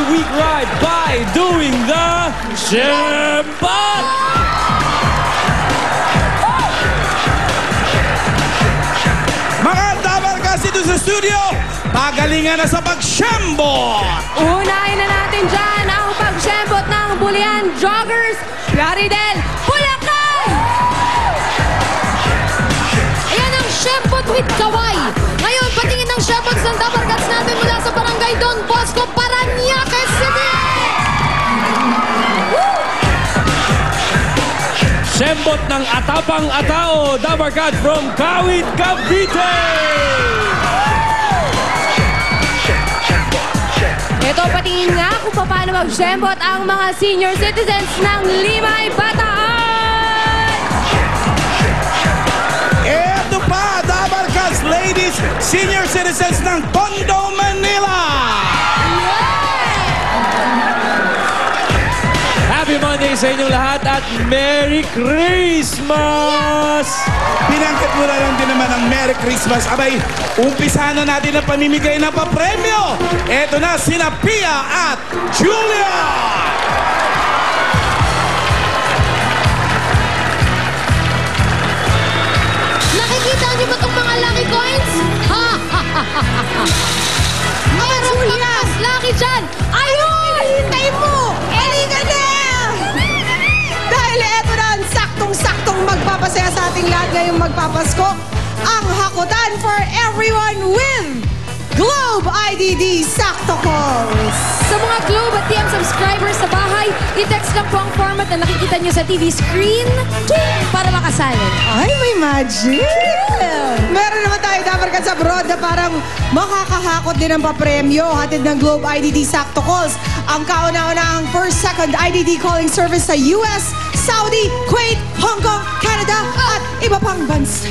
Week ride by doing the Shembot! Mga tabarkas dito sa studio, pagalingan na sa pag-Shembot! Unahin na natin dyan ang pag-Shembot ng Bulihan Joggers, Plaridel, Bulacan! Ayan ang Shembot with Kaway. Ngayon, patingin ng Shembot ng tabarkas natin mula sa Barangay Don Bosco, Parañaque City! Shembot ng Atapang Atao, Dabarkat from Kawit, Cavite! Ito, patingin nga kung paano mag-Shembot ang mga senior citizens ng Limay, Bataan! Ito pa, Dabarkas ladies, senior citizens ng Tondo, Manila! Happy Monday sa inyong lahat at Merry Christmas! Pinangkat mo na lang din naman ang Merry Christmas. Abay, umpisa na natin ang pamimigay ng papremyo. Eto na sina Pia at Julia! Nakikita niyo ba itong mga lucky coins? Ha! Meron ka mas lucky dyan! Ayun! Hintay mo! Halika na! Dahil eto na ang saktong-saktong magpapasaya sa ating lahat ngayong magpapasko, ang hakutan for everyone with Globe IDD Sakto Calls. Sa mga Globe at TM subscribers sa bahay, i-text lang po ang format na nakikita niyo sa TV screen para makasali. Ay, may magic! Meron naman tayo dapat sa abroad na parang makakahakot din ang papremyo. Hatid ng Globe IDD Sakto Calls. Ang kauna-unahang first, second IDD calling service sa US, Saudi, Kuwait, Hong Kong, Canada, at iba pang bansa.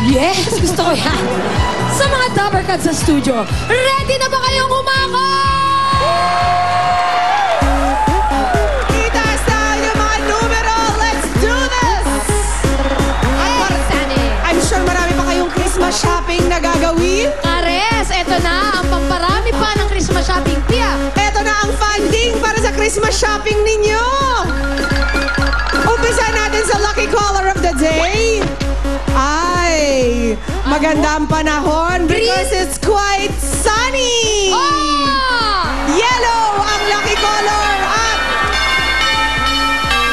Yes! Gusto ko yan! Sa mga Dabarkad sa studio, ready na ba kayong umako? Itaas na yung mga numero! Let's do this! I'm sure marami pa kayong Christmas shopping na gagawin. Ares, eto na ang pamparami pa ng Christmas shopping, Pia. Eto na ang funding para sa Christmas shopping ninyo. Umpisa natin sa lucky caller of the day. Ay, maganda ang panahon because it's quite sunny. Oh! Yellow ang lucky color at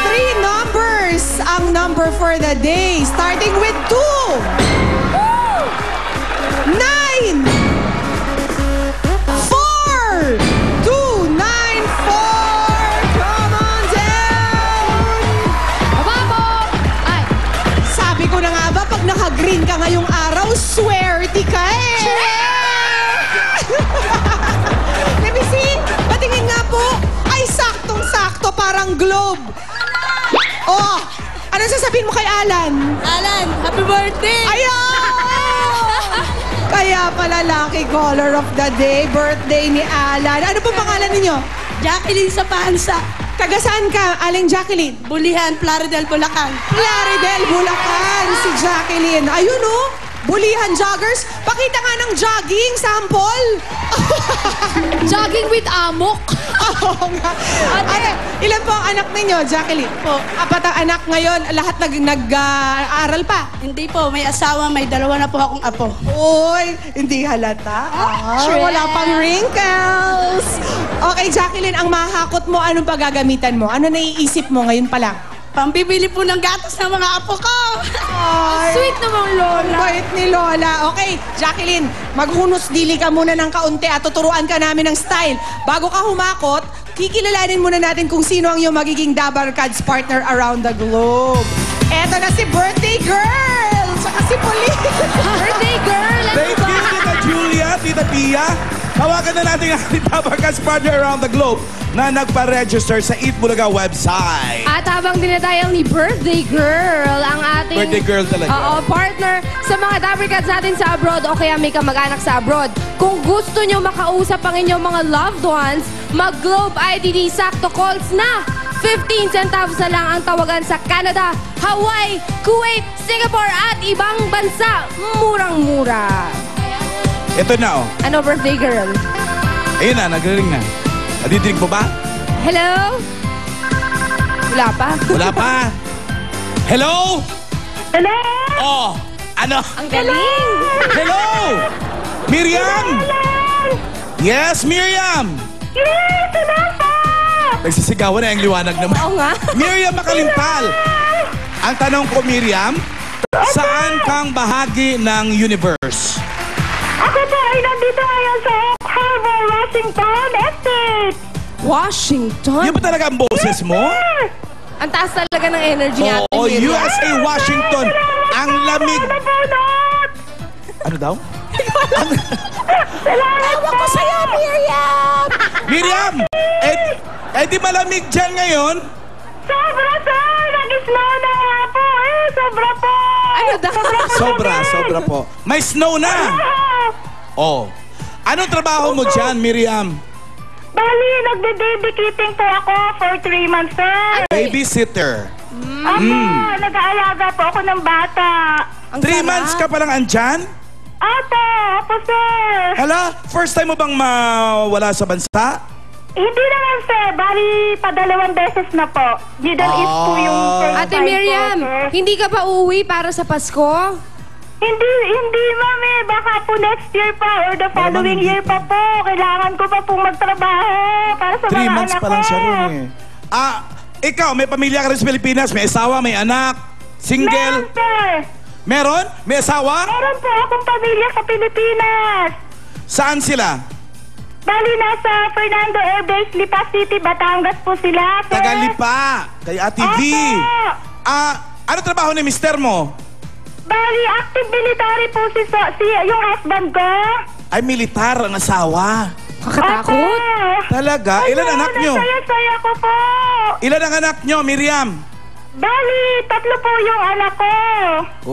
3 numbers ang number for the day. Starting with 2. 9. 4. 2, 9, 4. Come on down. Baba mo! Ay, Sabi ko na nga ba, pag naka-green ka ngayong araw, swerte ka eh. Let me see. Patingin nga po. Ay, saktong-sakto, parang globe. Oh, ano sasabihin mo kay Alan? Alan, happy birthday! Ayan! Kaya pala lucky color of the day, birthday ni Alan. Ano pong pangalan ninyo? Jacqueline sa Pansa. Taga saan ka, Aling Jacqueline? Bulihan, Plaridel, Bulacan. Plaridel, Bulacan, si Jacqueline. Ayun oh, Bulihan Joggers. Pakita nga ng jogging, sample. Jogging with amok. Oo nga. Ate, ilan po ang anak ninyo, Jacqueline? Po. 4 ang anak ngayon, lahat nag-aaral pa. Hindi po, may asawa, may 2 na po akong apo. Uy, hindi halata. Sure. Wala pang wrinkles. Okay, Jacqueline, ang mahakot mo, anong paggagamitan mo? Ano naiisip mo ngayon pa lang? Pambibili po ng gatas ng mga apo ko. Ay, Sweet namang Lola. bait ni Lola. Okay, Jacqueline, maghunos dili ka muna ng kaunti at tuturuan ka namin ng style. Bago ka humakot, kikilalanin muna natin kung sino ang iyong magiging Dabarkads partner around the globe. Eto na si Birthday Girl! Saka si Pauline. Birthday girl! Ano Thank ba? you, Tita Julia, Tita Pia. Tawagan na natin ang ating Dabarkads partner around the globe na nagpa-register sa Eat Bulaga website. At habang dinadayal ni Birthday Girl ang ating... Birthday girl talaga. Oo, partner sa mga Dabarkads natin sa abroad o kaya may kamag-anak sa abroad. Kung gusto nyo makausap ang inyong mga loved ones, mag-Globe IDD Sakto Calls na! 15 centavos na lang ang tawagan sa Canada, Hawaii, Kuwait, Singapore at ibang bansa. Murang-mura. Ito na, oh. Ano, Birthday Girl? Ayun na, nagre-ring na. Nadidinig mo ba? Hello? Wala pa? Wala pa. Hello? Hello? Oh, ano? Ang galing! Hello? Miriam? Yes, Miriam. Yes, hello po! Nagsisigawan na yung liwanag naman. Oo nga. Miriam Makalimpal. Ang tanong ko, Miriam, saan kang bahagi ng universe? Ako po ay nandito ngayon sa Oak Harbor, Washington Estate. Washington? Yan ba talaga ang boses mo? Ang taas talaga ng energy natin. Oo, Miriam. USA, Washington. Ang lamig. Ano daw? Salamat po sa'yo, Miriam! Miriam! Di malamig dyan ngayon? Sobra, sir! Nag-snow na nga po eh! Sobra po! Ano daw? Sobra po. May snow na. Oh. Anong trabaho mo dyan, Miriam? Bali, nagbe-babysitting po ako for 3 months, sir. Babysitter. Ako, nag-aalaga po ako ng bata. 3 months ka palang andyan? Ako, sir. Hala, first time mo bang mawala sa bansa? Hindi naman, sir. Bali, pa2 beses na po. Middle East po yung first Ate time Miriam, po, sir. hindi ka pa uuwi para sa Pasko? Hindi, mami. Baka po next year pa or the following hindi year pa po. Kailangan ko pa pong magtrabaho para sa 3 mga months anak pa lang ko. siya ron eh. Ikaw, may pamilya ka rin sa Pilipinas, may asawa, may anak, Meron, single. sir. Meron? May asawa? Meron po akong pamilya sa Pilipinas. Saan sila? Bali, nasa Fernando Air Base, Lipa City, Batangas po sila, sir. Tagalipa, kay Ate V. Opo. Ano trabaho ni mister mo? Bali, active military po si yung husband ko. Ay, militar ang asawa. Kakatakot? Opo. Talaga? Ilan anak nyo? Saya-saya ko po. Ilan ang anak nyo, Miriam? Bali, 3 po yung anak ko.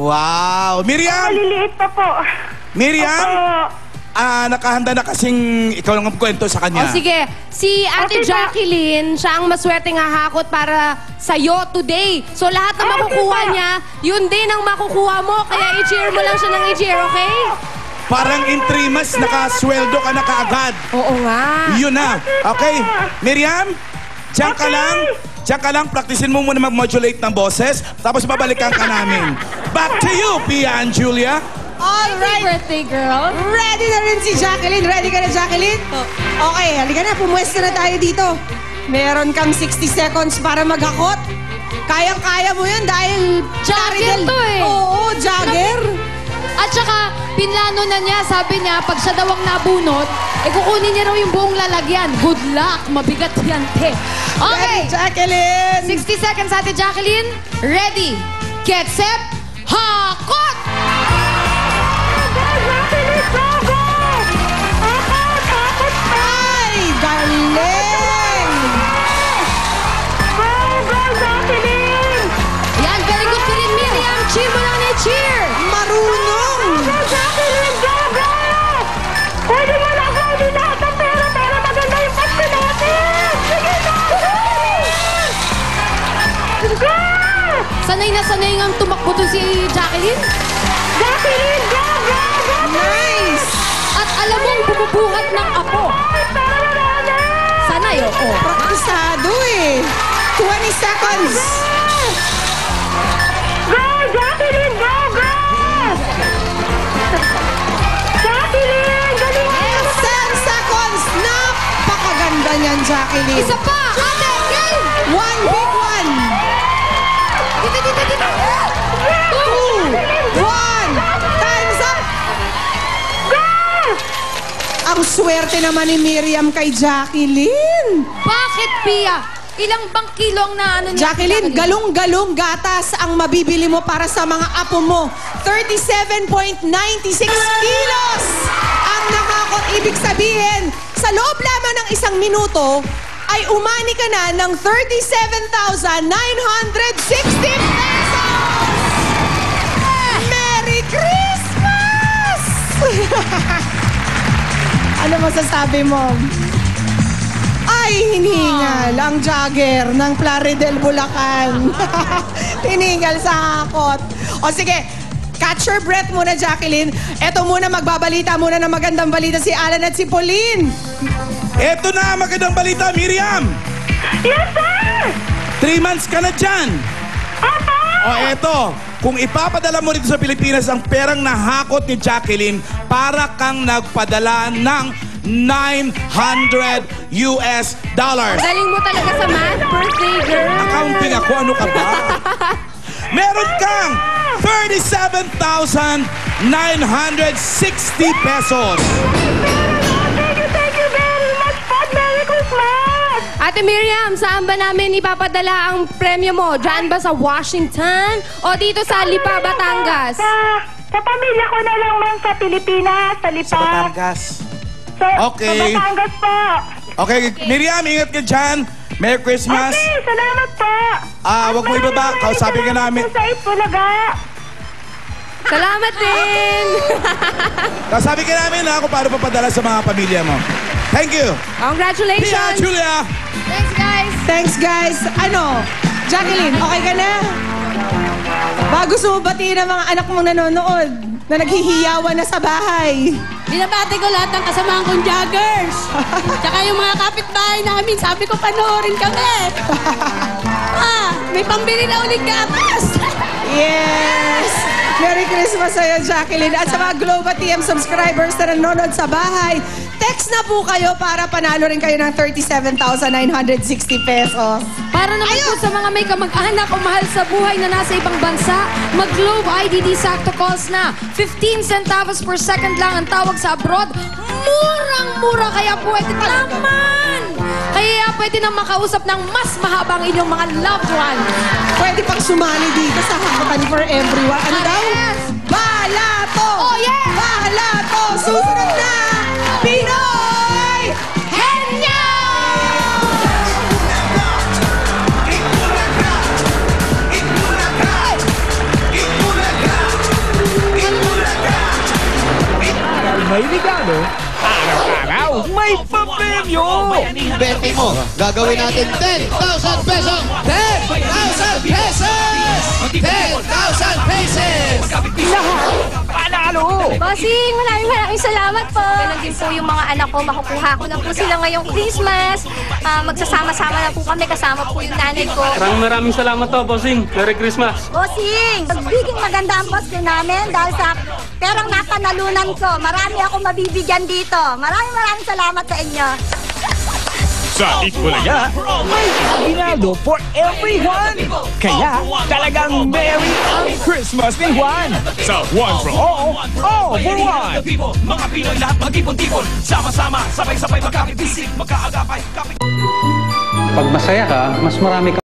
Wow! Miriam! Maliliit pa po. Miriam! Opo. Nakahanda na kasing ikaw lang ang kwento sa O kanya. sige, si Ate Okay, Jacqueline, siya ang maswerteng hahakot para sa'yo today. So lahat na makukuha niya, yun din ang makukuha mo. Kaya i-cheer mo lang siya ng i-cheer, okay? Parang in 3 months, nakasweldo ka na kaagad. Oo nga. Yun na. Okay. Miriam, diyan ka lang. Diyan ka lang. Praktisin mo muna mag-modulate ng boses. Tapos babalikan ka namin. Back to you, Pia and Julia. All right. Birthday girl. Ready na rin si Jacqueline. Ready ka na, Jacqueline? Okay, halika na. Pumuesta na tayo dito. Meron kang 60 seconds para maghakot. Kayang-kaya mo yun dahil... Jagger to eh. Oo, jagger. At saka, pinlano na niya, sabi niya, pag siya daw ang nabunot, kukunin niya raw yung buong lalagyan. Good luck. Mabigat yan, te. Okay. Ready, Jacqueline. 60 seconds, Ate Jacqueline. Ready, get set, hakot! Ay, galing. Yan, very good ka rin, Miriam. Cheer mo lang ni cheer. Marunong. Pwede mo na ako hindi lahat ng pera para maganda yung Pasko natin! Sige na! Go! Sanay na sanay ngang tumakbo to si Jacqueline. Jacqueline, go! Go! Go! Nice. At alam mong bumubuhat ng apo. Para marami! Sanay, oo. Praktisado eh. 20 seconds. Go! Jacqueline, go! Go! Jacqueline, galing mo! 10 seconds. Napakaganda niyan, Jacqueline. Isa pa, ate, game! One big one. Dito. 2, 1. Time's up. Go! Ang swerte naman ni Miriam kay Jacqueline. Bakit, Pia? Ilang bang kilo ang naano niya? Jacqueline, galong-galong gatas ang mabibili mo para sa mga apo mo. 37.96 kilos ang nakakot. Ibig sabihin, sa loob lamang ng 1 minuto, ay umani ka na ng 37,960 pesos! Merry Christmas! Ano masasabi mo? Ay, hiningal ang jogger ng Plaridel, Bulacan. Hiningal sa hakot. O sige, catch your breath muna, Jacqueline. Eto muna, magbabalita muna ng magandang balita si Alan at si Pauline. Eto na, magandang balita, Miriam! Yes, sir! 3 months ka na dyan! Opo! O eto, kung ipapadala mo dito sa Pilipinas ang perang nahakot ni Jacqueline, para kang nagpadala ng $900. Galing mo talaga sa math, birthday girl. Accounting ako, ano ka ba? Meron kang 37,960 pesos. Thank you very much po. Merry Christmas! Ate Miriam, saan ba namin ipapadala ang premyo mo? Diyan ba sa Washington o dito sa Lipa, Batangas? Sa pamilya ko na lang, ma'am, sa Pilipinas, sa Lipa. Sa Batangas. Sa Batangas po. Okay, Miriam, ingat ka dyan. Merry Christmas. Okay, salamat po. Huwag mo ibaba. Kausapin ka namin. Sa Itbulaga. Salamat din! Kausapin ka namin kung paano papadala sa mga pamilya mo. Thank you. Pia, Congratulations! Julia. Thanks, guys! Thanks, guys. Ano, Jacqueline, okay ka na? Gusto mo batiin ang mga anak mong nanonood na naghihiyawan na sa bahay? Binabati ko lahat ng kasamahan kong joggers. Tsaka yung mga kapitbahay namin, sabi ko panoorin kami. May pambili na ulit gatas. Yes! Merry Christmas sa'yo, Jacqueline. At sa mga Global TM subscribers na nanonood sa bahay, text na po kayo para panalo rin kayo ng 37,960 pesos. Para naman po sa mga may kamag-anak o mahal sa buhay na nasa ibang bansa, mag-Globe IDD Sakto Calls na. 15 centavos per second lang ang tawag sa abroad. Murang-mura, kaya pwede naman! Kaya pwede nang makausap ng mas mahabang inyong mga loved ones. Pwede pang sumali dito sa Hakutan for Everyone. Ano daw? Yes! Balato! Oh, yeah! Balato! Susunod na! Pinoy! Henyo! May regalo, araw-araw may papremyo! Bente mo, gagawin natin 10,000 pesos! 10,000 pesos! 10,000 pesos! Lahat panalo! Bossing, maraming salamat po. Ganun din po yung mga anak ko, makukuha ko na po sila ngayong Christmas. Magsasama-sama na po kami, kasama po yung nanay ko. Maraming salamat to, Bossing. Merry Christmas. Bossing, magiging maganda ang Pasko namin dahil sa perang napanalunan ko. Marami ako mabibigyan dito. Maraming salamat sa inyo. Sa Itbulaga, may aginaldo for everyone! Kaya talagang merry ang Christmas ni Juan! Sa One for All, All for One! Mga Pinoy lahat mag-ipon-tipon. Sama-sama, sabay-sabay magkakibisig, magkaagapay, Pag masaya ka, mas marami ka